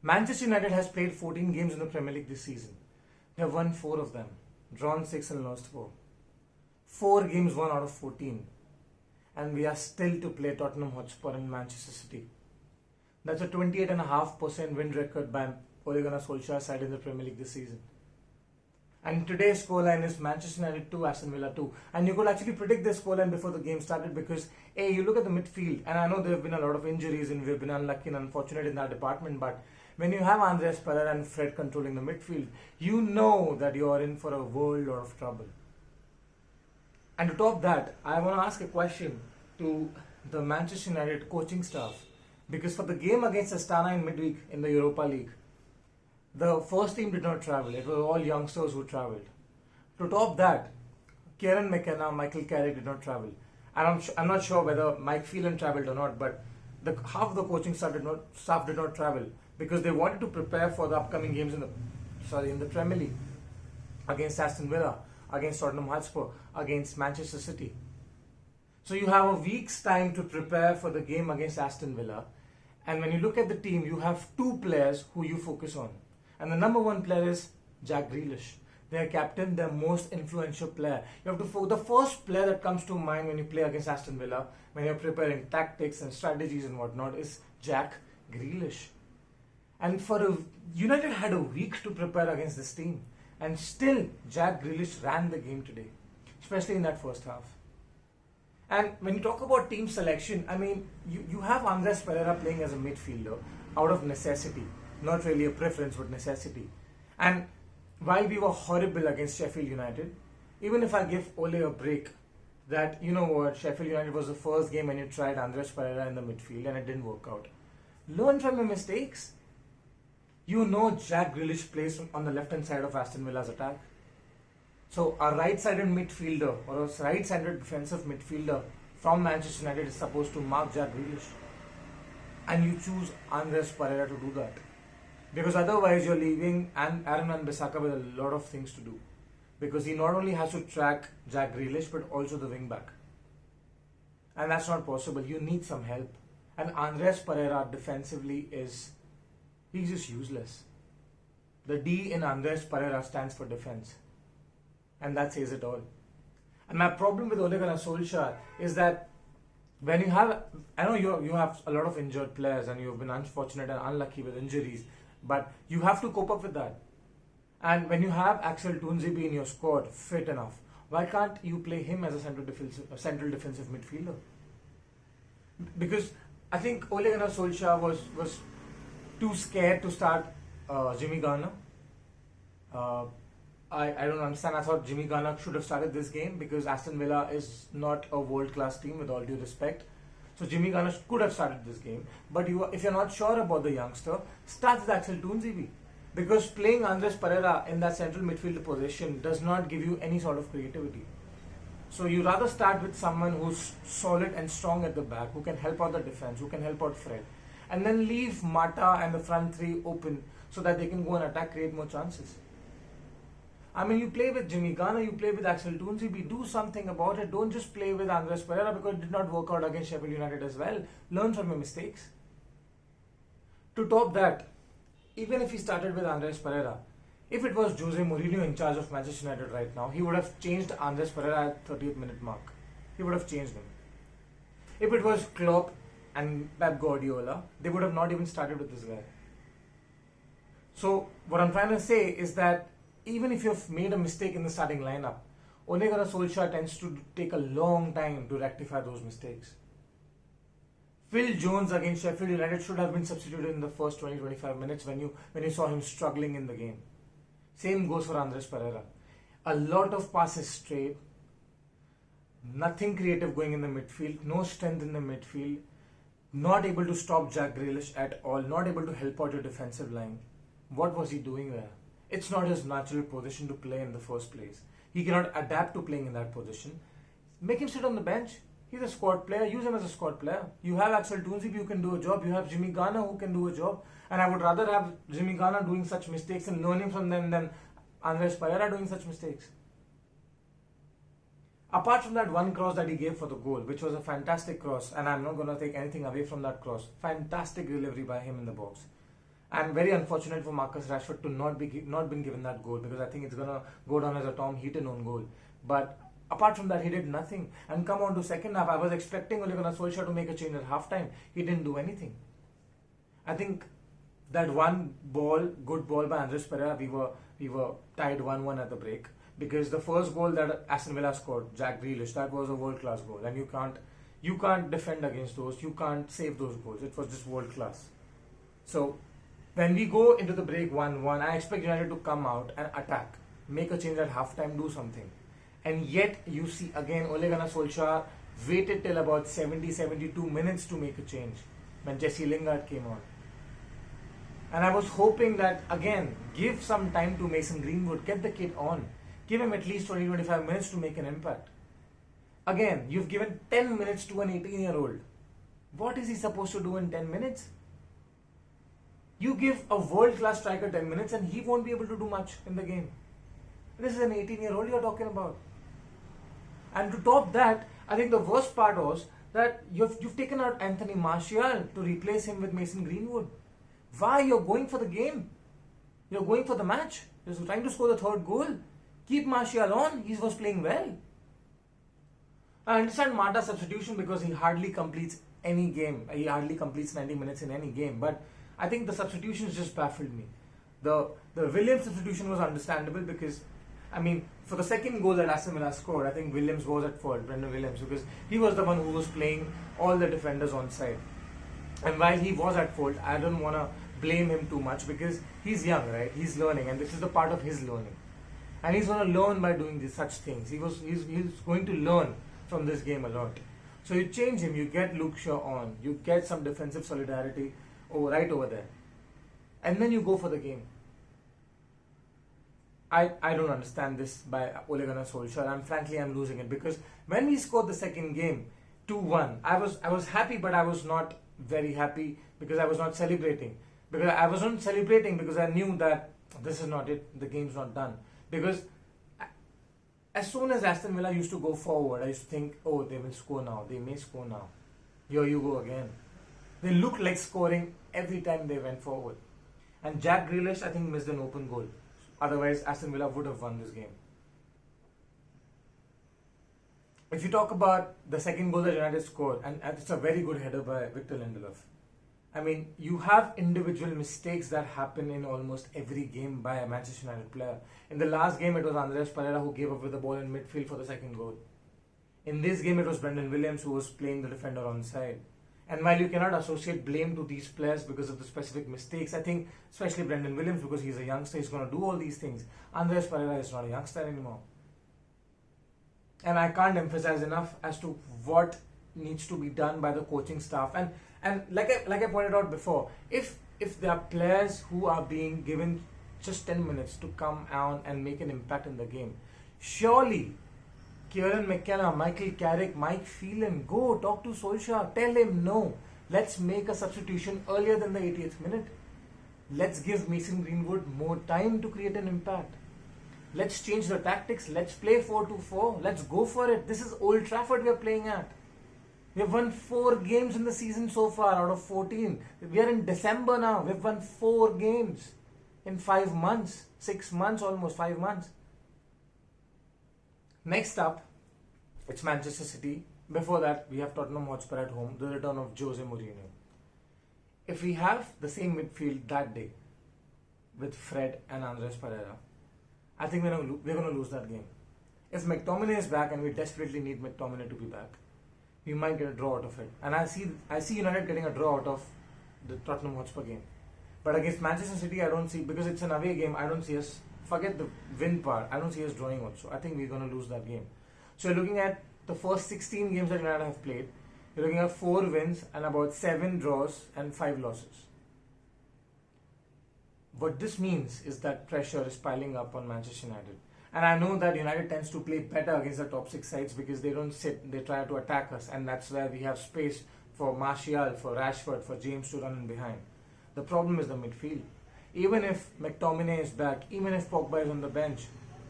Manchester United has played 14 games in the Premier League this season. They have won 4 of them, drawn 6 and lost 4. 4 games won out of 14. And we are still to play Tottenham Hotspur and Manchester City. That's a 28.5% win record by Ole Gunnar Solskjaer side in the Premier League this season. And today's scoreline is Manchester United 2, Aston Villa 2. And you could actually predict this scoreline before the game started because, you look at the midfield, and I know there have been a lot of injuries and we've been unlucky and unfortunate in that department, but when you have Andreas Pereira and Fred controlling the midfield, you know that you are in for a world of trouble. And to top that, I want to ask a question to the Manchester United coaching staff, because for the game against Astana in midweek in the Europa League, the first team did not travel. It was all youngsters who travelled. To top that, Kieran McKenna, Michael Carrick did not travel. And I'm not sure whether Mike Phelan travelled or not, but half of the coaching staff did not travel because they wanted to prepare for the upcoming games in the Premier League against Aston Villa, against Tottenham Hotspur, against Manchester City. So you have a week's time to prepare for the game against Aston Villa. And when you look at the team, you have 2 players who you focus on. And the number 1 player is Jack Grealish, their captain, their most influential player. You have to the first player that comes to mind when you play against Aston Villa, when you're preparing tactics and strategies and whatnot, is Jack Grealish. And United had a week to prepare against this team. And still, Jack Grealish ran the game today, especially in that first half. And when you talk about team selection, I mean, you have Andreas Pereira playing as a midfielder out of necessity. Not really a preference, but necessity. And while we were horrible against Sheffield United, even if I give Ole a break, that, you know what, Sheffield United was the first game when you tried Andreas Pereira in the midfield and it didn't work out. Learn from your mistakes. You know Jack Grealish plays on the left-hand side of Aston Villa's attack. So a right-sided midfielder or a right-sided defensive midfielder from Manchester United is supposed to mark Jack Grealish. And you choose Andreas Pereira to do that. Because otherwise you're leaving Aaron Wan-Bissaka with a lot of things to do. Because he not only has to track Jack Grealish but also the wing back. And that's not possible. You need some help. And Andreas Pereira defensively he's just useless. The D in Andreas Pereira stands for defense. And that says it all. And my problem with Ole Gunnar Solskjaer is that when you have, I know you have a lot of injured players and you've been unfortunate and unlucky with injuries, but you have to cope up with that. And when you have Axel Tuanzebe in your squad fit enough, why can't you play him as a central defensive midfielder? Because I think Ole Gunnar Solskjaer was too scared to start Jimmy Garner. I don't understand. I thought Jimmy Garner should have started this game because Aston Villa is not a world-class team, with all due respect. So Jimmy Garner could have started this game. But if you're not sure about the youngster, start with Axel Tuanzebe. Because playing Andreas Pereira in that central midfielder position does not give you any sort of creativity. So you rather start with someone who's solid and strong at the back, who can help out the defense, who can help out Fred. And then leave Mata and the front 3 open so that they can go and attack, create more chances. I mean, you play with Jimmy Garner, you play with Axel Tuanzebe, do something about it. Don't just play with Andreas Pereira because it did not work out against Sheffield United as well. Learn from your mistakes. To top that, even if he started with Andreas Pereira, if it was Jose Mourinho in charge of Manchester United right now, he would have changed Andreas Pereira at 30th minute mark. He would have changed him. If it was Klopp and Pep Guardiola, they would have not even started with this guy. So what I'm trying to say is that even if you've made a mistake in the starting lineup, Ole Gunnar Solskjaer tends to take a long time to rectify those mistakes. Phil Jones against Sheffield United should have been substituted in the first 20-25 minutes when you saw him struggling in the game. Same goes for Andreas Pereira. A lot of passes straight, nothing creative going in the midfield, no strength in the midfield, not able to stop Jack Grealish at all, not able to help out your defensive line. What was he doing there? It's not his natural position to play in the first place. He cannot adapt to playing in that position. Make him sit on the bench. He's a squad player. Use him as a squad player. You have Axel Tuanzebe who can do a job. You have Jimmy Garner who can do a job. And I would rather have Jimmy Garner doing such mistakes and learning from them than Andreas Pereira doing such mistakes. Apart from that one cross that he gave for the goal, which was a fantastic cross, and I'm not going to take anything away from that cross. Fantastic delivery by him in the box. And very unfortunate for Marcus Rashford to not been given that goal, because I think it's gonna go down as a Tom Heaton own goal. But apart from that, he did nothing. And come on to second half, I was expecting Ole Gunnar Solskjaer to make a change at halftime. He didn't do anything. I think that one ball, good ball by Andres Pereira, we were tied 1-1 at the break, because the first goal that Aston Villa scored, Jack Grealish, that was a world class goal, and you can't defend against those, you can't save those goals. It was just world class. So when we go into the break 1-1, I expect United to come out and attack, make a change at halftime, do something. And yet you see again Ole Gunnar Solskjaer waited till about 72 minutes to make a change when Jesse Lingard came on. And I was hoping that, again, give some time to Mason Greenwood, get the kid on. Give him at least 20-25 minutes to make an impact. Again, you've given 10 minutes to an 18-year-old. What is he supposed to do in 10 minutes? You give a world-class striker 10 minutes and he won't be able to do much in the game. This is an 18-year-old you're talking about. And to top that, I think the worst part was that you've taken out Anthony Martial to replace him with Mason Greenwood. Why? You're going for the game. You're going for the match. You're trying to score the third goal. Keep Martial on. He was playing well. I understand Mata's substitution because he hardly completes any game. He hardly completes 90 minutes in any game. But I think the substitutions just baffled me. The Williams substitution was understandable because, I mean, for the second goal that Aston Villa scored, I think Williams was at fault, Brendan Williams, because he was the one who was playing all the defenders on side. And while he was at fault, I don't want to blame him too much because he's young, right? He's learning, and this is the part of his learning. And he's going to learn by doing such things. He's going to learn from this game a lot. So you change him, you get Luke Shaw on, you get some defensive solidarity right over there. And then you go for the game. I don't understand this by Ole Gunnar Solskjaer. I'm losing it, because when we scored the second game 2-1, I was happy, but I was not very happy because I was not celebrating. Because I wasn't celebrating because I knew that this is not it, the game's not done. Because as soon as Aston Villa used to go forward, I used to think, oh, they will score now, they may score now. Here you go again. They looked like scoring every time they went forward. And Jack Grealish, I think, missed an open goal. Otherwise, Aston Villa would have won this game. If you talk about the second goal that United scored, and it's a very good header by Victor Lindelof. I mean, you have individual mistakes that happen in almost every game by a Manchester United player. In the last game, it was Andres Pereira who gave up with the ball in midfield for the second goal. In this game, it was Brendan Williams who was playing the defender on side. And while you cannot associate blame to these players because of the specific mistakes, I think especially Brendan Williams, because he's a youngster, he's going to do all these things. Andres Pereira is not a youngster anymore. And I can't emphasize enough as to what needs to be done by the coaching staff. And like I pointed out before, if there are players who are being given just 10 minutes to come on and make an impact in the game, surely Kieran McKenna, Michael Carrick, Mike Phelan, go talk to Solskjaer, tell him no, let's make a substitution earlier than the 80th minute. Let's give Mason Greenwood more time to create an impact. Let's change the tactics. Let's play 4-2-4. Let's go for it. This is Old Trafford we are playing at. We have won 4 games in the season so far out of 14. We are in December now. We've won 4 games in 5 months. 6 months, almost 5 months. Next up, it's Manchester City. Before that, we have Tottenham Hotspur at home, the return of Jose Mourinho. If we have the same midfield that day with Fred and Andres Pereira, I think we're going to lose that game. If McTominay is back, and we desperately need McTominay to be back, we might get a draw out of it. And I see United getting a draw out of the Tottenham Hotspur game. But against Manchester City, I don't see, because it's an away game, I don't see us, forget the win part, I don't see us drawing also. I think we're going to lose that game. So you're looking at the first 16 games that United have played, you're looking at 4 wins and about 7 draws and 5 losses. What this means is that pressure is piling up on Manchester United. And I know that United tends to play better against the top 6 sides because they don't sit, they try to attack us, and that's where we have space for Martial, for Rashford, for James to run in behind. The problem is the midfield. Even if McTominay is back, even if Pogba is on the bench,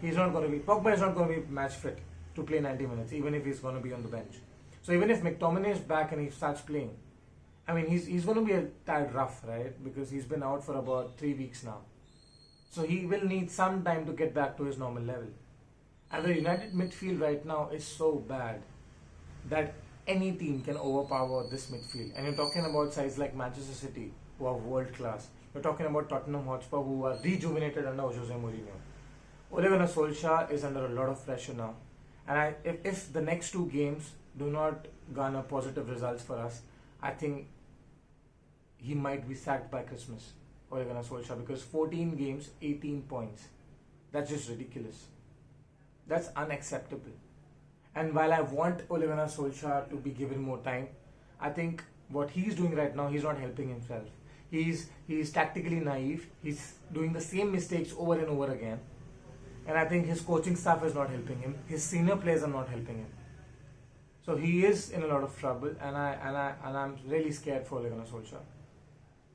Pogba is not going to be match fit to play 90 minutes, even if he's going to be on the bench. So even if McTominay is back and he starts playing, I mean, he's going to be a tad rough, right? Because he's been out for about 3 weeks now. So he will need some time to get back to his normal level. And the United midfield right now is so bad that any team can overpower this midfield. And you're talking about sides like Manchester City, who are world class. You're talking about Tottenham Hotspur, who are rejuvenated under Jose Mourinho. Ole Gunnar Solskjaer is under a lot of pressure now. And if the next 2 games do not garner positive results for us, I think he might be sacked by Christmas, Ole Gunnar Solskjaer, because 14 games, 18 points. That's just ridiculous. That's unacceptable. And while I want Ole Gunnar Solskjaer to be given more time, I think what he's doing right now, he's not helping himself. He's tactically naive. He's doing the same mistakes over and over again. And I think his coaching staff is not helping him. His senior players are not helping him. So he is in a lot of trouble, and I'm really scared for Ole Gunnar Solskjaer.